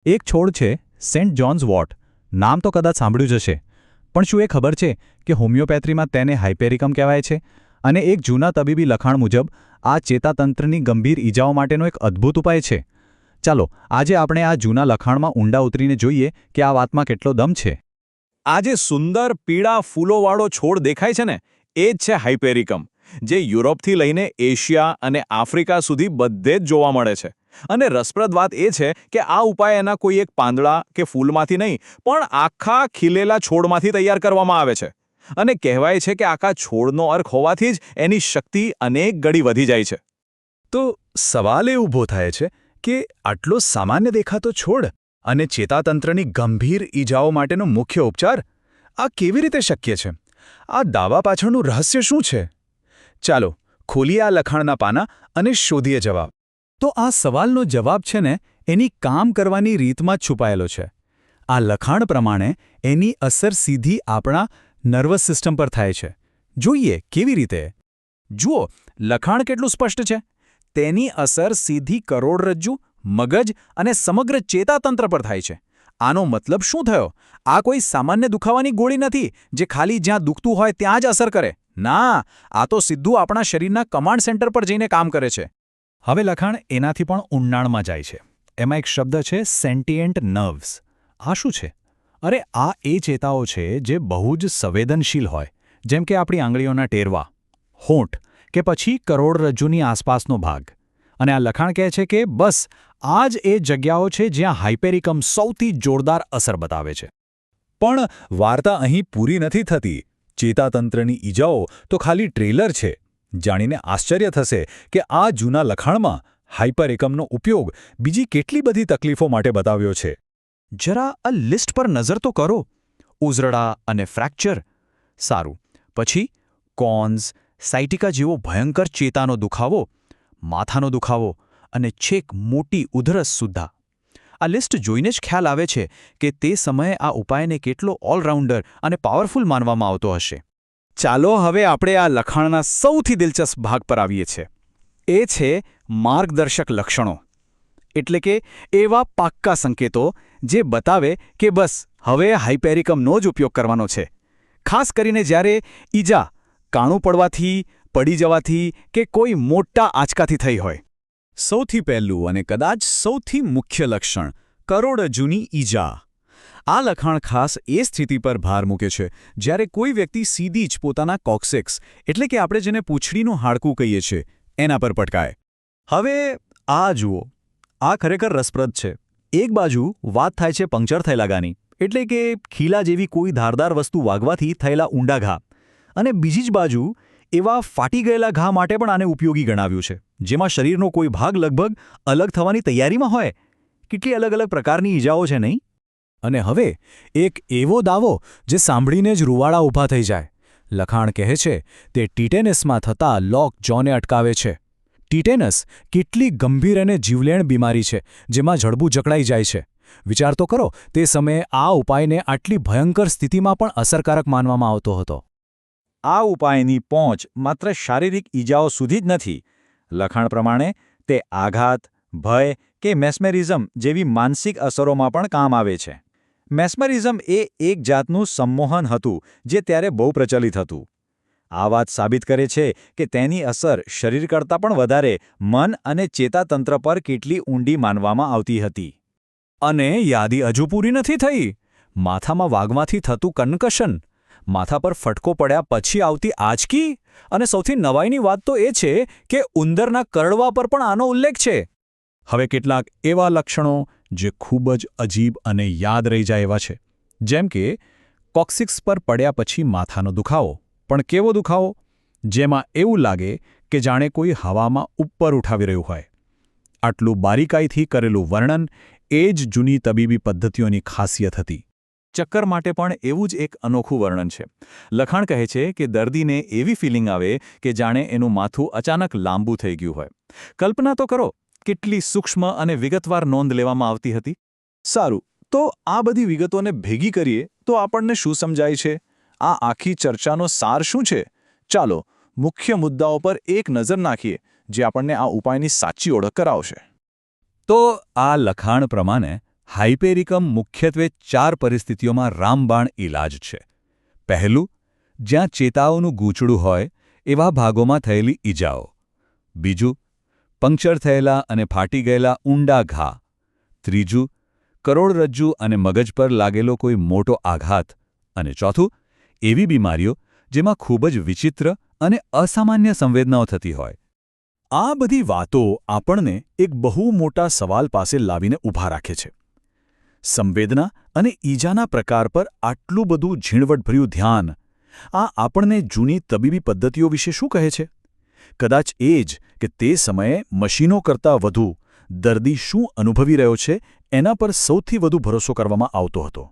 એક છોડ છે સેન્ટ જોન્સ વોટ. નામ તો કદાચ સાંભળ્યું જ હશે, પણ શું એ ખબર છે કે હોમિયોપેથીમાં તેને હાઇપેરિકમ કહેવાય છે અને એક જૂના તબીબી લખાણ મુજબ આ ચેતાતંત્રની ગંભીર ઈજાઓ માટેનો એક અદ્ભુત ઉપાય છે. ચાલો આજે આપણે આ જૂના લખાણમાં ઊંડા ઉતરીને જોઈએ કે આ વાતમાં કેટલો દમ છે. આ જે સુંદર પીળા ફૂલોવાળો છોડ દેખાય છે ને, એ જ છે હાઇપેરિકમ, જે યુરોપથી લઈને એશિયા અને આફ્રિકા સુધી બધે જ જોવા મળે છે. અને રસપ્રદ વાત એ છે કે આ ઉપાય એના કોઈ એક પાંદડા કે ફૂલમાંથી નહીં, પણ આખા ખીલેલા છોડમાંથી તૈયાર કરવામાં આવે છે. અને કહેવાય છે કે આખા છોડનો અર્ક હોવાથી જ એની શક્તિ અનેક ગણી વધી જાય છે. તો સવાલ એ ઊભો થાય છે કે આટલો સામાન્ય દેખાતો છોડ અને ચેતાતંત્રની ગંભીર ઈજાઓ માટેનો મુખ્ય ઉપચાર આ કેવી રીતે શક્ય છે? આ દાવા પાછળનું રહસ્ય શું છે? ચાલો ખોલીએ આ લખાણના પાના અને શોધીએ જવાબ. તો આ સવાલનો જવાબ છે ને એની કામ કરવાની રીતમાં જ છુપાયેલો છે. આ લખાણ પ્રમાણે એની અસર સીધી આપણા નર્વસ સિસ્ટમ પર થાય છે. જોઈએ કેવી રીતે. જુઓ, લખાણ કેટલું સ્પષ્ટ છે. તેની અસર સીધી કરોડરજ્જુ, મગજ અને સમગ્ર ચેતાતંત્ર પર થાય છે. આનો મતલબ શું થયો? આ કોઈ સામાન્ય દુખાવાની ગોળી નથી જે ખાલી જ્યાં દુખતું હોય ત્યાં જ અસર કરે. ના, આ તો સીધું આપણા શરીરના કમાન્ડ સેન્ટર પર જઈને કામ કરે છે. હવે લખાણ એનાથી પણ ઊંડાણમાં જાય છે. એમાં એક શબ્દ છે સેન્ટિયન્ટ નર્વ્સ. આ શું છે? અરે આ એ ચેતાઓ છે જે બહુ જ સંવેદનશીલ હોય, જેમ કે આપણી આંગળીઓના ટેરવા, હોઠ કે પછી કરોડરજ્જુની આસપાસનો ભાગ. અને આ લખાણ કહે છે કે બસ આ જ એ જગ્યાઓ છે જ્યાં હાઇપેરિકમ સૌથી જોરદાર અસર બતાવે છે. પણ વાર્તા અહીં પૂરી નથી થતી. ચેતાતંત્રની ઈજાઓ તો ખાલી ટ્રેલર છે. જાણીને આશ્ચર્ય થશે કે આ જૂના લખાણમાં હાઇપરએકમનો ઉપયોગ બીજી કેટલી બધી તકલીફો માટે બતાવ્યો છે. જરા આ લિસ્ટ પર નજર તો કરો. ઉઝરડા અને ફ્રેક્ચર. સારું. પછી કોન્સ, સાઇટિકા જેવો ભયંકર ચેતાનો દુખાવો, માથાનો દુખાવો અને છેક મોટી ઉધરસ સુદ્ધા. આ લિસ્ટ જોઈને જ ખ્યાલ આવે છે કે તે સમયે આ ઉપાયને કેટલો ઓલરાઉન્ડર અને પાવરફુલ માનવામાં આવતો હશે. ચાલો હવે આપણે આ લખાણના સૌથી દિલચસ્પ ભાગ પર આવીએ છીએ. એ છે માર્ગદર્શક લક્ષણો. એટલે કે એવા પાક્કા સંકેતો જે બતાવે કે બસ હવે હાઇપેરિકમનો જ ઉપયોગ કરવાનો છે. ખાસ કરીને જ્યારે ઈજા કાણું પડવાથી, પડી જવાથી કે કોઈ મોટા આંચકાથી થઈ હોય. સૌથી પહેલું અને કદાચ સૌથી મુખ્ય લક્ષણ કરોડરજ્જુની ઈજા. આ લખાણ ખાસ એ સ્થિતિ પર ભાર મૂકે છે જ્યારે કોઈ વ્યક્તિ સીધી જ પોતાના કોક્સેક્સ એટલે કે આપણે જેને પૂંછડીનું હાડકું કહીએ છીએ એના પર પટકાય. હવે આ જુઓ, આ ખરેખર રસપ્રદ છે. એક બાજુ વાત થાય છે પંક્ચર થયેલા ઘાની, એટલે કે ખીલા જેવી કોઈ ધારદાર વસ્તુ વાગવાથી થયેલા ઊંડા ઘા, અને બીજી જ બાજુ એવા ફાટી ગયેલા ઘા માટે પણ આને ઉપયોગી ગણાવ્યું છે, જેમાં શરીરનો કોઈ ભાગ લગભગ અલગ થવાની તૈયારીમાં હોય. કેટલી અલગ અલગ પ્રકારની ઈજાઓ છે નહીં? અને હવે એક એવો દાવો જે સાંભળીને જ રૂવાડા ઊભા થઈ જાય. લખાણ કહે છે તે ટીટેનસમાં થતા લોક જોને અટકાવે છે. ટીટેનસ કેટલી ગંભીર અને જીવલેણ બીમારી છે જેમાં જડબું જકડાઈ જાય છે. વિચાર તો કરો, તે સમયે આ ઉપાયને આટલી ભયંકર સ્થિતિમાં પણ અસરકારક માનવામાં આવતો હતો. આ ઉપાયની પહોંચ માત્ર શારીરિક ઈજાઓ સુધી જ નથી. લખાણ પ્રમાણે તે આઘાત, ભય કે મેસ્મેરિઝમ જેવી માનસિક અસરોમાં પણ કામ આવે છે. મેસ્મરિઝમ એ એક જાતનું સંમોહન હતું જે ત્યારે બહુ પ્રચલિત હતું. આ વાત સાબિત કરે છે કે તેની અસર શરીર કરતાં પણ વધારે મન અને ચેતાતંત્ર પર કેટલી ઊંડી માનવામાં આવતી હતી. અને યાદી હજુ પૂરી નથી થઈ. માથામાં વાગવાથી થતું કન્કશન, માથા પર ફટકો પડ્યા પછી આવતી આંચકી, અને સૌથી નવાઈની વાત તો એ છે કે ઉંદરના કરડવા પર પણ આનો ઉલ્લેખ છે. હવે કેટલાક એવા લક્ષણો જે ખૂબ જ અજીબ અને યાદ રહી જાય એવા છે. જેમ કે કોક્સિક્સ પર પડ્યા પછી માથાનો દુખાવો. પણ કેવો દુખાવો? જેમાં એવું લાગે કે જાણે કોઈ હવામાં ઉપર ઉઠાવી રહ્યું હોય. આટલું બારીકાઈથી કરેલું વર્ણન એ જ જૂની તબીબી પદ્ધતિઓની ખાસિયત હતી. ચક્કર માટે પણ એવું જ એક અનોખું વર્ણન છે. લખાણ કહે છે કે દર્દીને એવી ફિલિંગ આવે કે જાણે એનું માથું અચાનક લાંબુ થઈ ગયું હોય. કલ્પના તો કરો, કેટલી સૂક્ષ્મ અને વિગતવાર નોંધ લેવામાં આવતી હતી. સારું, તો આ બધી વિગતોને ભેગી કરીએ તો આપણને શું સમજાય છે? આ આખી ચર્ચાનો સાર શું છે? ચાલો મુખ્ય મુદ્દાઓ પર એક નજર નાખીએ જે આપણને આ ઉપાયની સાચી ઓળખ કરાવશે. તો આ લખાણ પ્રમાણે હાઇપેરિકમ મુખ્યત્વે 4 પરિસ્થિતિઓમાં રામબાણ ઇલાજ છે. પહેલું, જ્યાં ચેતાઓનું ગૂંચળું હોય એવા ભાગોમાં થયેલી ઈજાઓ. બીજું, પંક્ચર થયેલા અને ફાટી ગયેલા ઊંડા ઘા. ત્રીજું, કરોડરજ્જુ અને મગજ પર લાગેલો કોઈ મોટો આઘાત. અને ચોથું, એવી બીમારીઓ જેમાં ખૂબ જ વિચિત્ર અને અસામાન્ય સંવેદનાઓ થતી હોય. આ બધી વાતો આપણને એક બહુ મોટા સવાલ પાસે લાવીને ઊભા રાખે છે. સંવેદના અને ઈજાના પ્રકાર પર આટલું બધું ઝીણવટભર્યું ધ્યાન, આ આપણને જૂની તબીબી પદ્ધતિઓ વિશે શું કહે છે? કદાચ એ જ કે તે સમયે મશીનો કરતાં વધુ દર્દી શું અનુભવી રહ્યો છે એના પર સૌથી વધુ ભરોસો કરવામાં આવતો હતો.